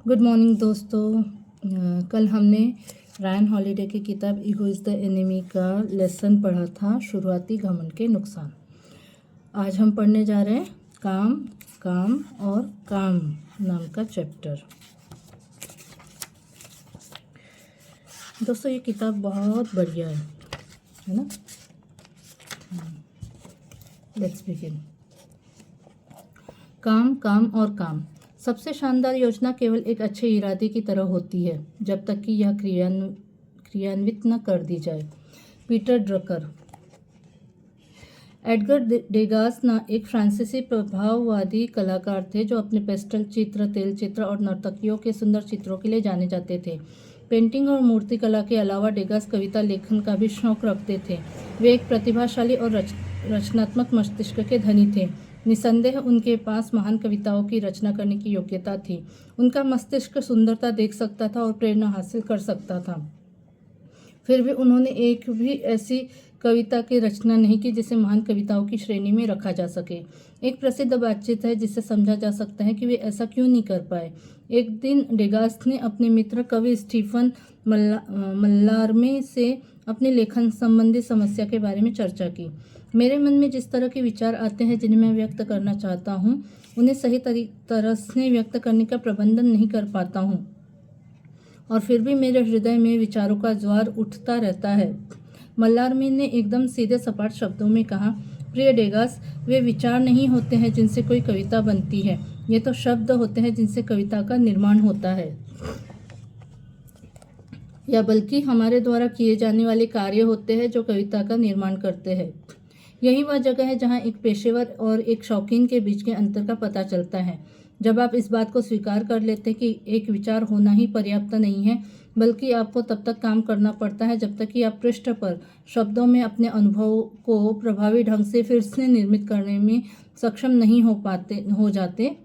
Good morning दोस्तों। कल हमने रायन हॉलिडे की किताब ईगो इज़ द एनिमी का लेसन पढ़ा था, शुरुआती घमंड के नुकसान। आज हम पढ़ने जा रहे हैं काम, काम और काम नाम का चैप्टर। दोस्तों ये किताब बहुत बढ़िया है ना। Let's begin. काम, काम और काम। सबसे शानदार योजना केवल एक अच्छे इरादे की तरह होती है जब तक कि यह क्रियान्वित न कर दी जाए। Peter Drucker. एडगर डेगास एक फ्रांसीसी प्रभाववादी कलाकार थे जो अपने पेस्टल चित्र, तेल चित्र और नर्तकियों के सुंदर चित्रों के लिए जाने जाते थे। पेंटिंग और मूर्तिकला के अलावा डेगास कविता लेखन का भी शौक रखते थे। वे एक प्रतिभाशाली और रचनात्मक मस्तिष्क के धनी थे। निसंदेह उनके पास महान कविताओं की रचना करने की योग्यता थी। उनका मस्तिष्क सुंदरता देख सकता था और प्रेरणा हासिल कर सकता था। फिर भी उन्होंने एक भी ऐसी कविता की रचना नहीं की जिसे महान कविताओं की श्रेणी में रखा जा सके। एक प्रसिद्ध बातचीत है जिससे समझा जा सकता है कि वे ऐसा क्यों नहीं कर पाए। एक दिन डेगास ने अपने मित्र कवि स्टीफन मल्लारमे से अपने लेखन संबंधी समस्या के बारे में चर्चा की। मेरे मन में जिस तरह के विचार आते हैं जिन्हें मैं व्यक्त करना चाहता हूँ, उन्हें सही तरह से व्यक्त करने का प्रबंधन नहीं कर पाता हूँ और फिर भी मेरे हृदय में विचारों का ज्वार उठता रहता है। मल्लारमे ने एकदम सीधे सपाट शब्दों में कहा, प्रिय डेगास, वे विचार नहीं होते हैं जिनसे कोई कविता बनती है, ये तो शब्द होते हैं जिनसे कविता का निर्माण होता है, या बल्कि हमारे द्वारा किए जाने वाले कार्य होते हैं जो कविता का निर्माण करते हैं। यही वह जगह है जहाँ एक पेशेवर और एक शौकीन के बीच के अंतर का पता चलता है। जब आप इस बात को स्वीकार कर लेते हैं कि एक विचार होना ही पर्याप्त नहीं है, बल्कि आपको तब तक काम करना पड़ता है जब तक कि आप पृष्ठ पर शब्दों में अपने अनुभव को प्रभावी ढंग से फिर से निर्मित करने में सक्षम नहीं हो जाते।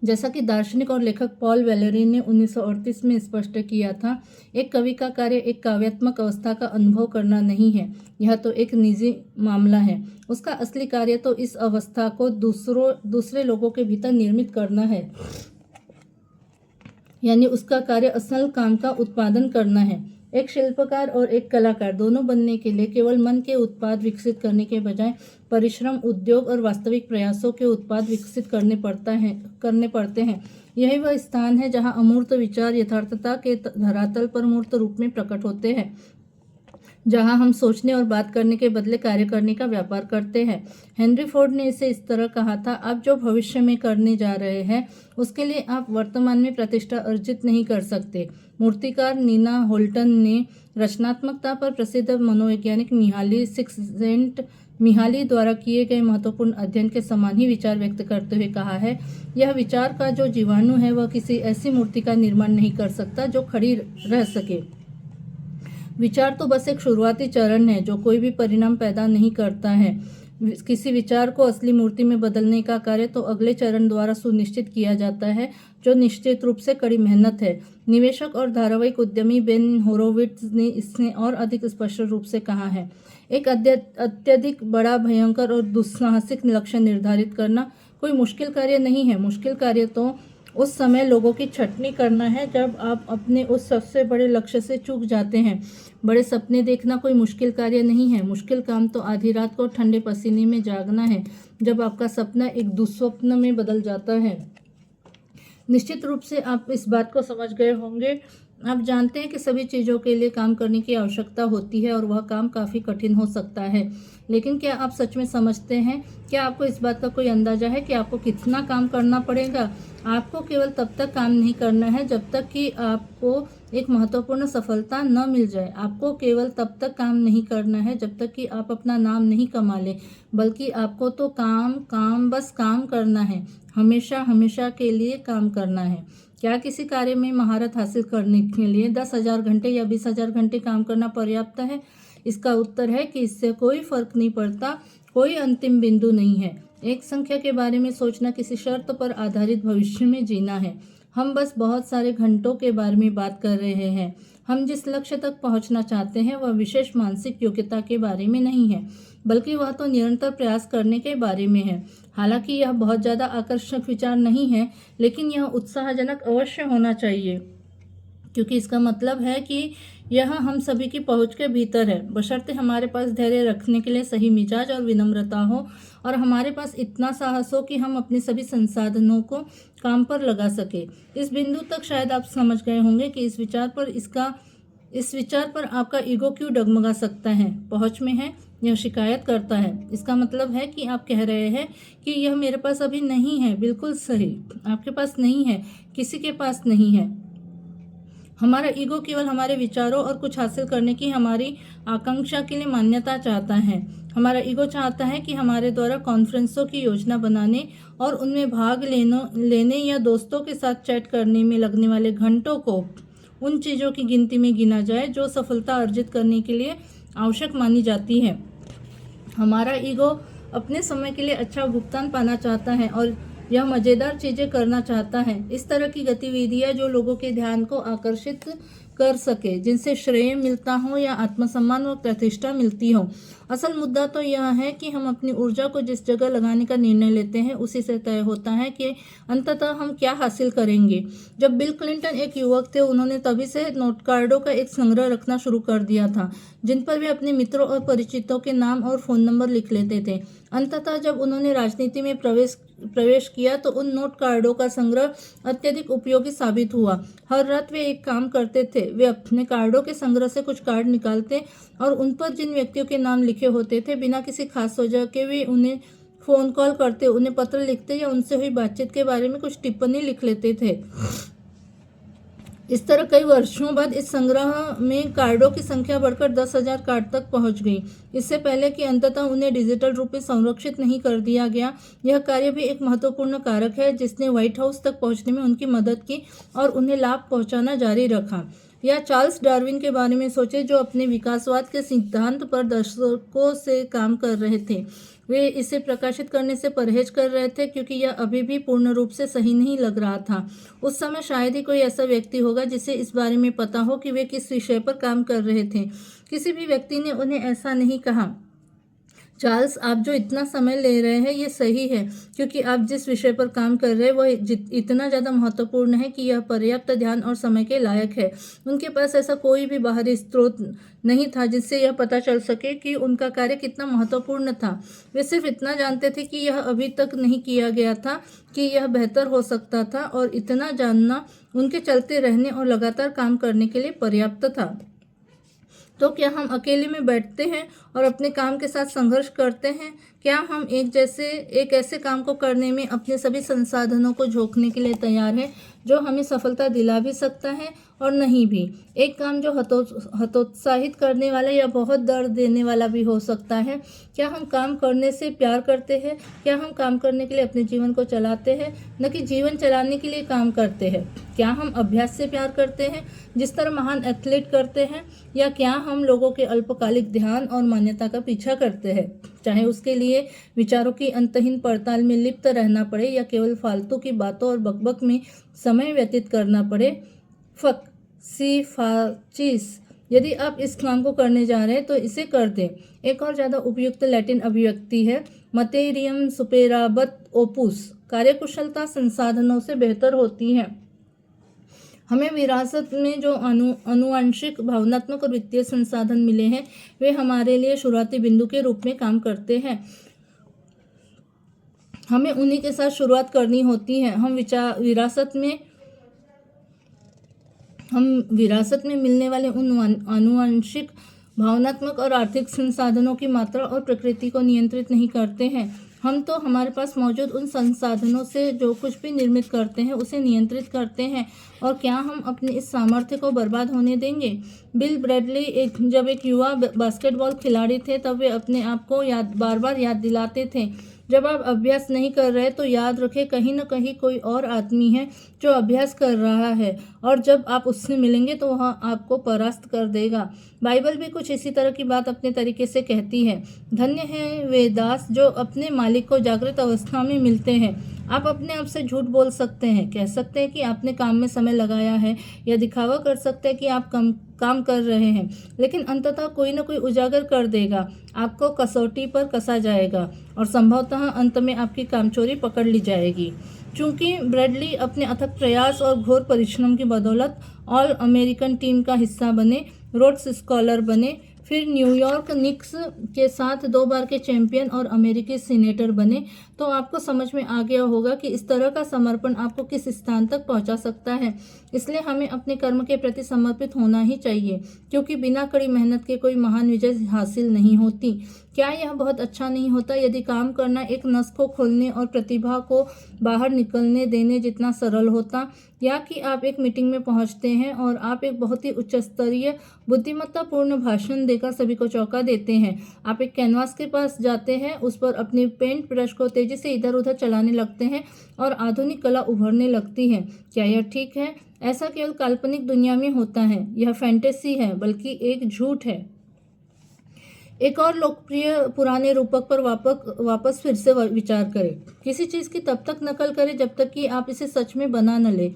जैसा कि दार्शनिक और लेखक पॉल वैलेरी ने 1938 में स्पष्ट किया था, एक कवि का कार्य एक काव्यात्मक अवस्था का अनुभव करना नहीं है, यह तो एक निजी मामला है। उसका असली कार्य तो इस अवस्था को दूसरे लोगों के भीतर निर्मित करना है, यानी उसका कार्य असल काम का उत्पादन करना है। एक शिल्पकार और एक कलाकार दोनों बनने के लिए केवल मन के उत्पाद विकसित करने के बजाय परिश्रम, उद्योग और वास्तविक प्रयासों के उत्पाद विकसित करने पड़ते हैं। यही वह स्थान है जहां अमूर्त विचार यथार्थता के धरातल पर मूर्त रूप में प्रकट होते हैं, जहां हम सोचने और बात करने के बदले कार्य करने का व्यापार करते हैं। हेनरी फोर्ड ने इसे इस तरह कहा था, आप जो भविष्य में करने जा रहे हैं उसके लिए आप वर्तमान में प्रतिष्ठा अर्जित नहीं कर सकते। मूर्तिकार नीना होल्टन ने रचनात्मकता पर प्रसिद्ध मनोवैज्ञानिक मिहाली द्वारा किए गए महत्वपूर्ण अध्ययन के समान ही विचार व्यक्त करते हुए कहा है, यह विचार का जो जीवाणु है वह किसी ऐसी मूर्ति का निर्माण नहीं कर सकता जो खड़ी रह सके। विचार तो बस एक शुरुआती चरण है जो कोई भी परिणाम पैदा नहीं करता है। किसी विचार को असली मूर्ति में बदलने का कार्य तो अगले चरण द्वारा सुनिश्चित किया जाता है, जो निश्चित रूप से कड़ी मेहनत है। निवेशक और धारावाहिक उद्यमी बेन होरोविट्ज ने इसने और अधिक स्पष्ट रूप से कहा है, एक अत्यधिक बड़ा, भयंकर और दुस्साहसिक लक्ष्य निर्धारित करना कोई मुश्किल कार्य नहीं है। मुश्किल कार्य तो उस समय लोगों की छटनी करना है जब आप अपने उस सबसे बड़े लक्ष्य से चूक जाते हैं। बड़े सपने देखना कोई मुश्किल कार्य नहीं है। मुश्किल काम तो आधी रात को ठंडे पसीने में जागना है जब आपका सपना एक दुस्वप्न में बदल जाता है। निश्चित रूप से आप इस बात को समझ गए होंगे। आप जानते हैं कि सभी चीज़ों के लिए काम करने की आवश्यकता होती है और वह काम काफ़ी कठिन हो सकता है, लेकिन क्या आप सच में समझते हैं? क्या आपको इस बात का कोई अंदाजा है कि आपको कितना काम करना पड़ेगा? आपको केवल तब तक काम नहीं करना है जब तक कि आपको एक महत्वपूर्ण सफलता न मिल जाए। आपको केवल तब तक काम नहीं करना है जब तक कि आप अपना नाम नहीं कमा लें, बल्कि आपको तो बस काम करना है। हमेशा हमेशा के लिए काम करना है। क्या किसी कार्य में महारत हासिल करने के लिए 10,000 घंटे या 20,000 घंटे काम करना पर्याप्त है? इसका उत्तर है कि इससे कोई फर्क नहीं पड़ता, कोई अंतिम बिंदु नहीं है। एक संख्या के बारे में सोचना किसी शर्त पर आधारित भविष्य में जीना है। हम बस बहुत सारे घंटों के बारे में बात कर रहे हैं। हम जिस लक्ष्य तक पहुंचना चाहते हैं वह विशेष मानसिक योग्यता के बारे में नहीं है, बल्कि वह तो निरंतर प्रयास करने के बारे में है। हालांकि यह बहुत ज़्यादा आकर्षक विचार नहीं है, लेकिन यह उत्साहजनक अवश्य होना चाहिए, क्योंकि इसका मतलब है कि यह हम सभी की पहुंच के भीतर है, बशर्ते हमारे पास धैर्य रखने के लिए सही मिजाज और विनम्रता हो, और हमारे पास इतना साहस हो कि हम अपने सभी संसाधनों को काम पर लगा सके। इस बिंदु तक शायद आप समझ गए होंगे कि इस विचार पर आपका ईगो क्यों डगमगा सकता है। पहुंच में है, यह शिकायत करता है। इसका मतलब है कि आप कह रहे हैं कि यह मेरे पास अभी नहीं है। बिल्कुल सही, आपके पास नहीं है, किसी के पास नहीं है। हमारा ईगो केवल हमारे विचारों और कुछ हासिल करने की हमारी आकांक्षा के लिए मान्यता चाहता है। हमारा ईगो चाहता है कि हमारे द्वारा कॉन्फ्रेंसों की योजना बनाने और उनमें भाग लेने या दोस्तों के साथ चैट करने में लगने वाले घंटों को उन चीज़ों की गिनती में गिना जाए जो सफलता अर्जित करने के लिए आवश्यक मानी जाती है। हमारा ईगो अपने समय के लिए अच्छा भुगतान पाना चाहता है और यह मज़ेदार चीज़ें करना चाहता है, इस तरह की गतिविधियाँ जो लोगों के ध्यान को आकर्षित कर सके, जिनसे श्रेय मिलता हो या आत्मसम्मान व प्रतिष्ठा मिलती हो। असल मुद्दा तो यह है कि हम अपनी ऊर्जा को जिस जगह लगाने का निर्णय लेते हैं उसी से तय होता है कि अंततः हम क्या हासिल करेंगे। जब बिल क्लिंटन एक युवक थे, उन्होंने तभी से नोट कार्डों का एक संग्रह रखना शुरू कर दिया था, जिन पर वे अपने मित्रों और परिचितों के नाम और फ़ोन नंबर लिख लेते थे। अंततः जब उन्होंने राजनीति में प्रवेश किया तो उन नोट कार्डों का संग्रह अत्यधिक उपयोगी साबित हुआ। हर रात वे एक काम करते थे, वे अपने कार्डों के संग्रह से कुछ कार्ड निकालते और उन पर जिन व्यक्तियों के नाम लिखे होते थे, बिना किसी खास वजह के वे उन्हें फ़ोन कॉल करते, उन्हें पत्र लिखते या उनसे हुई बातचीत के बारे में कुछ टिप्पणी लिख लेते थे। इस तरह कई वर्षों बाद इस संग्रह में कार्डों की संख्या बढ़कर 10,000 कार्ड तक पहुंच गई, इससे पहले कि अंततः उन्हें डिजिटल रूप में संरक्षित नहीं कर दिया गया। यह कार्य भी एक महत्वपूर्ण कारक है जिसने व्हाइट हाउस तक पहुंचने में उनकी मदद की और उन्हें लाभ पहुंचाना जारी रखा। या चार्ल्स डार्विन के बारे में सोचे, जो अपने विकासवाद के सिद्धांत पर दशकों से काम कर रहे थे। वे इसे प्रकाशित करने से परहेज कर रहे थे क्योंकि यह अभी भी पूर्ण रूप से सही नहीं लग रहा था। उस समय शायद ही कोई ऐसा व्यक्ति होगा जिसे इस बारे में पता हो कि वे किस विषय पर काम कर रहे थे। किसी भी व्यक्ति ने उन्हें ऐसा नहीं कहा, चार्ल्स, आप जो इतना समय ले रहे हैं ये सही है, क्योंकि आप जिस विषय पर काम कर रहे हैं वह इतना ज़्यादा महत्वपूर्ण है कि यह पर्याप्त ध्यान और समय के लायक है। उनके पास ऐसा कोई भी बाहरी स्रोत नहीं था जिससे यह पता चल सके कि उनका कार्य कितना महत्वपूर्ण था। वे सिर्फ इतना जानते थे कि यह अभी तक नहीं किया गया था, कि यह बेहतर हो सकता था, और इतना जानना उनके चलते रहने और लगातार काम करने के लिए पर्याप्त था। तो क्या हम अकेले में बैठते हैं और अपने काम के साथ संघर्ष करते हैं? क्या हम एक ऐसे काम को करने में अपने सभी संसाधनों को झोंकने के लिए तैयार हैं जो हमें सफलता दिला भी सकता है और नहीं भी? एक काम जो हतोत्साहित करने वाला या बहुत दर्द देने वाला भी हो सकता है। क्या हम काम करने से प्यार करते हैं? क्या हम काम करने के लिए अपने जीवन को चलाते हैं, न कि जीवन चलाने के लिए काम करते हैं? क्या हम अभ्यास से प्यार करते हैं, जिस तरह महान एथलीट करते हैं, या क्या हम लोगों के अल्पकालिक ध्यान और मान्यता का पीछा करते हैं, चाहे उसके लिए विचारों की अंतहीन पड़ताल में लिप्त रहना पड़े या केवल फालतू की बातों और बकबक में समय व्यतीत करना पड़े? फक सी फाचिस, यदि आप इस काम को करने जा रहे हैं तो इसे कर दें। एक और ज़्यादा उपयुक्त लैटिन अभिव्यक्ति है मटेरियम सुपेराबत ओपुस। कार्यकुशलता संसाधनों से बेहतर होती है। हमें विरासत में जो आनुवंशिक, भावनात्मक और वित्तीय संसाधन मिले हैं वे हमारे लिए शुरुआती बिंदु के रूप में काम करते हैं। हमें उन्हीं के साथ शुरुआत करनी होती है। हम विरासत में मिलने वाले उन आनुवंशिक, भावनात्मक और आर्थिक संसाधनों की मात्रा और प्रकृति को नियंत्रित नहीं करते हैं। हम तो हमारे पास मौजूद उन संसाधनों से जो कुछ भी निर्मित करते हैं उसे नियंत्रित करते हैं। और क्या हम अपने इस सामर्थ्य को बर्बाद होने देंगे? बिल ब्रैडली जब एक युवा बास्केटबॉल खिलाड़ी थे तब वे अपने आप को बार बार याद दिलाते थे, जब आप अभ्यास नहीं कर रहे तो याद रखें, कहीं न कहीं कोई और आदमी है जो अभ्यास कर रहा है, और जब आप उससे मिलेंगे तो वह आपको परास्त कर देगा। बाइबल भी कुछ इसी तरह की बात अपने तरीके से कहती है। धन्य है वे दास जो अपने मालिक को जागृत अवस्था में मिलते हैं। आप अपने आप से झूठ बोल सकते हैं, कह सकते हैं कि आपने काम में समय लगाया है या दिखावा कर सकते हैं कि आप काम कर रहे हैं, लेकिन अंततः कोई ना कोई उजागर कर देगा, आपको कसौटी पर कसा जाएगा और संभवतः अंत में आपकी कामचोरी पकड़ ली जाएगी। चूंकि ब्रैडली अपने अथक प्रयास और घोर परिश्रम की बदौलत ऑल अमेरिकन टीम का हिस्सा बने, रोड्स स्कॉलर बने, फिर न्यूयॉर्क निक्स के साथ 2 बार के चैंपियन और अमेरिकी सीनेटर बने, तो आपको समझ में आ गया होगा कि इस तरह का समर्पण आपको किस स्थान तक पहुंचा सकता है। इसलिए हमें अपने कर्म के प्रति समर्पित होना ही चाहिए, क्योंकि बिना कड़ी मेहनत के कोई महान विजय हासिल नहीं होती। क्या यह बहुत अच्छा नहीं होता यदि काम करना एक नस को खोलने और प्रतिभा को बाहर निकलने देने जितना सरल होता, या कि आप एक मीटिंग में पहुंचते हैं और आप एक बहुत ही उच्च स्तरीय बुद्धिमत्तापूर्ण भाषण देकर सभी को चौंका देते हैं। आप एक कैनवास के पास जाते हैं, उस पर अपनी पेंट ब्रश को तेजी से इधर उधर चलाने लगते हैं और आधुनिक कला उभरने लगती है। क्या यह ठीक है? ऐसा केवल काल्पनिक दुनिया में होता है। यह फैंटेसी है, बल्कि एक झूठ है। एक और लोकप्रिय पुराने रूपक पर वापस फिर से विचार करें। किसी चीज़ की तब तक नकल करें जब तक कि आप इसे सच में बना न ले।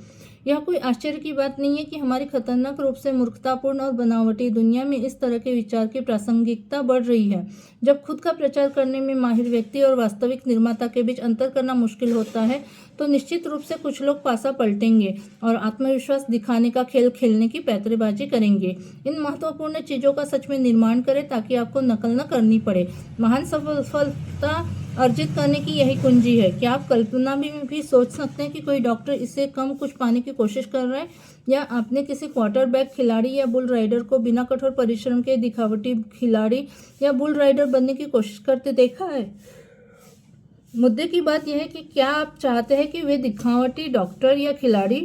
यह कोई आश्चर्य की बात नहीं है कि हमारी खतरनाक रूप से मूर्खतापूर्ण और बनावटी दुनिया में इस तरह के विचार की प्रासंगिकता बढ़ रही है। जब खुद का प्रचार करने में माहिर व्यक्ति और वास्तविक निर्माता के बीच अंतर करना मुश्किल होता है, तो निश्चित रूप से कुछ लोग पासा पलटेंगे और आत्मविश्वास दिखाने का खेल खेलने की पैंतरेबाजी करेंगे। इन महत्वपूर्ण चीज़ों का सच में निर्माण करें ताकि आपको नकल न करनी पड़े। महान सफलता अर्जित करने की यही कुंजी है। क्या आप कल्पना में भी सोच सकते हैं कि कोई डॉक्टर इससे कम कुछ पाने की कोशिश कर रहा है? या आपने किसी क्वार्टरबैक खिलाड़ी या बुल राइडर को बिना कठोर परिश्रम के दिखावटी खिलाड़ी या बुल राइडर बनने की कोशिश करते देखा है? मुद्दे की बात यह है कि क्या आप चाहते हैं कि वे दिखावटी डॉक्टर या खिलाड़ी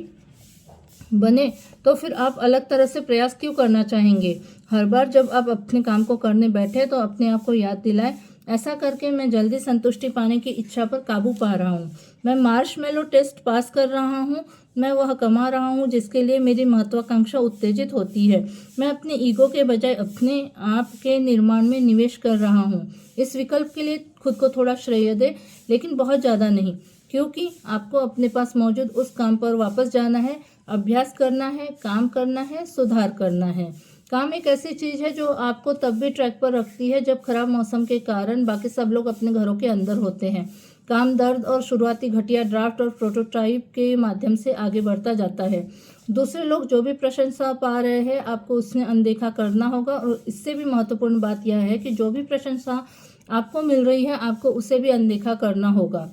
बने, तो फिर आप अलग तरह से प्रयास क्यों करना चाहेंगे? हर बार जब आप अपने काम को करने बैठे तो अपने आप को याद दिलाएं, ऐसा करके मैं जल्दी संतुष्टि पाने की इच्छा पर काबू पा रहा हूँ। मैं मार्शमेलो टेस्ट पास कर रहा हूँ। मैं वह कमा रहा हूँ जिसके लिए मेरी महत्वाकांक्षा उत्तेजित होती है। मैं अपने ईगो के बजाय अपने आप के निर्माण में निवेश कर रहा हूँ। इस विकल्प के लिए खुद को थोड़ा श्रेय दे, लेकिन बहुत ज़्यादा नहीं, क्योंकि आपको अपने पास मौजूद उस काम पर वापस जाना है, अभ्यास करना है, काम करना है, सुधार करना है। काम एक ऐसी चीज़ है जो आपको तब भी ट्रैक पर रखती है जब खराब मौसम के कारण बाकी सब लोग अपने घरों के अंदर होते हैं। काम दर्द और शुरुआती घटिया ड्राफ्ट और प्रोटोटाइप के माध्यम से आगे बढ़ता जाता है। दूसरे लोग जो भी प्रशंसा पा रहे हैं, आपको उसने अनदेखा करना होगा। और इससे भी महत्वपूर्ण बात यह है कि जो भी प्रशंसा आपको मिल रही है, आपको उसे भी अनदेखा करना होगा,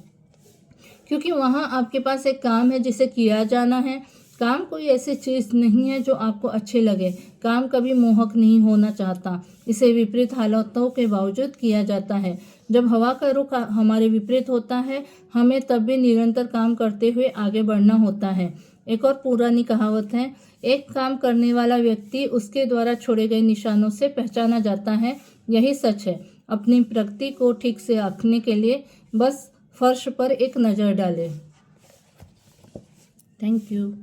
क्योंकि वहाँ आपके पास एक काम है जिसे किया जाना है। काम कोई ऐसी चीज़ नहीं है जो आपको अच्छे लगे। काम कभी मोहक नहीं होना चाहता। इसे विपरीत हालातों के बावजूद किया जाता है। जब हवा का रुख हमारे विपरीत होता है, हमें तब भी निरंतर काम करते हुए आगे बढ़ना होता है। एक और पुरानी कहावत है, एक काम करने वाला व्यक्ति उसके द्वारा छोड़े गए निशानों से पहचाना जाता है। यही सच है। अपनी प्रगति को ठीक से आंकने के लिए बस फर्श पर एक नज़र डालें। Thank you.